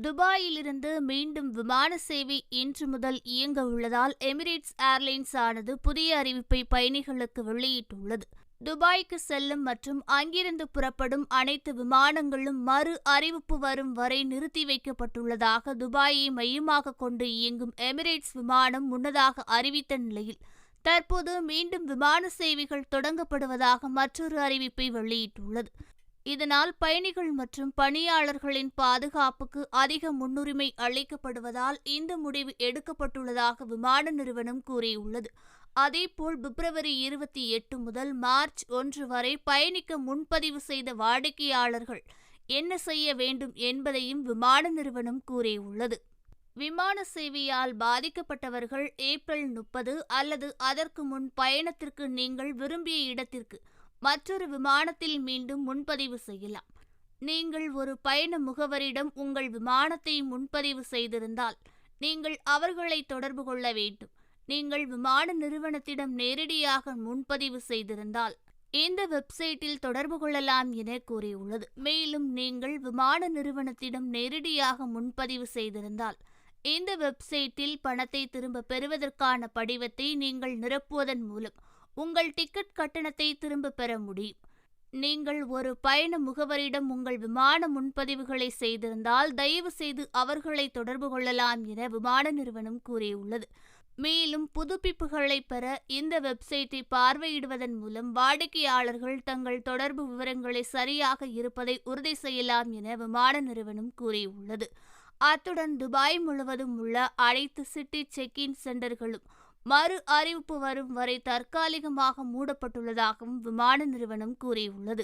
துபாயிலிருந்து மீண்டும் விமான சேவை இன்று முதல் இயங்க உள்ளதால் எமிரேட்ஸ் ஏர்லைன்ஸ் ஆனது புதிய அறிவிப்பை பயணிகளுக்கு வெளியிட்டுள்ளது. துபாய்க்கு செல்லும் மற்றும் அங்கிருந்து புறப்படும் அனைத்து விமானங்களும் மறு அறிவிப்பு வரும் வரை நிறுத்தி வைக்கப்பட்டுள்ளதாக துபாயை மையமாக கொண்டு இயங்கும் எமிரேட்ஸ் விமானம் முன்னதாக அறிவித்த நிலையில் தற்போது மீண்டும் விமான சேவைகள் தொடங்கப்படுவதாக மற்றொரு அறிவிப்பை வெளியிட்டுள்ளது. இதனால் பயணிகள் மற்றும் பணியாளர்களின் பாதுகாப்புக்கு அதிக முன்னுரிமை அளிக்கப்படுவதால் இந்த முடிவு எடுக்கப்பட்டுள்ளதாக விமான நிறுவனம் கூறியுள்ளது. அதேபோல் பிப்ரவரி 28 முதல் மார்ச் 1 வரை பயணிக்க முன்பதிவு செய்த வாடிக்கையாளர்கள் என்ன செய்ய வேண்டும் என்பதையும் விமான நிறுவனம் கூறியுள்ளது. விமான சேவையால் பாதிக்கப்பட்டவர்கள் ஏப்ரல் 30 அல்லது அதற்கு முன் பயணத்திற்கு நீங்கள் விரும்பிய இடத்திற்கு மற்றொரு விமானத்தில் மீண்டும் முன்பதிவு செய்யலாம். நீங்கள் ஒரு பயண முகவரிடம் உங்கள் விமானத்தை முன்பதிவு செய்திருந்தால் நீங்கள் அவர்களை தொடர்பு கொள்ள வேண்டும். நீங்கள் விமான நிறுவனத்திடம் நேரடியாக முன்பதிவு செய்திருந்தால் இந்த வெப்சைட்டில் தொடர்பு கொள்ளலாம் என கூறியுள்ளது. மேலும் நீங்கள் விமான நிறுவனத்திடம் நேரடியாக முன்பதிவு செய்திருந்தால் இந்த வெப்சைட்டில் பணத்தை திரும்ப பெறுவதற்கான படிவத்தை நீங்கள் நிரப்புவதன் மூலம் உங்கள் டிக்கெட் கட்டணத்தை திரும்ப பெற முடியும். நீங்கள் ஒரு பயண முகவரிடம் உங்கள் விமான முன்பதிவுகளை செய்திருந்தால் தயவு செய்து அவர்களை தொடர்பு கொள்ளலாம் என விமான நிறுவனம் கூறியுள்ளது. மேலும் புதுப்பிப்புகளை பெற இந்த வெப்சைட்டை பார்வையிடுவதன் மூலம் வாடிக்கையாளர்கள் தங்கள் தொடர்பு விவரங்களை சரியாக இருப்பதை உறுதி செய்யலாம் என விமான நிறுவனம் கூறியுள்ளது. அத்துடன் துபாய் முழுவதும் உள்ள அனைத்து சிட்டி செக்-இன் சென்டர்களும் மறு அறிவிப்பு வரும் வரை தற்காலிகமாக மூடப்பட்டுள்ளதாகவும் விமான நிறுவனம் கூறியுள்ளது.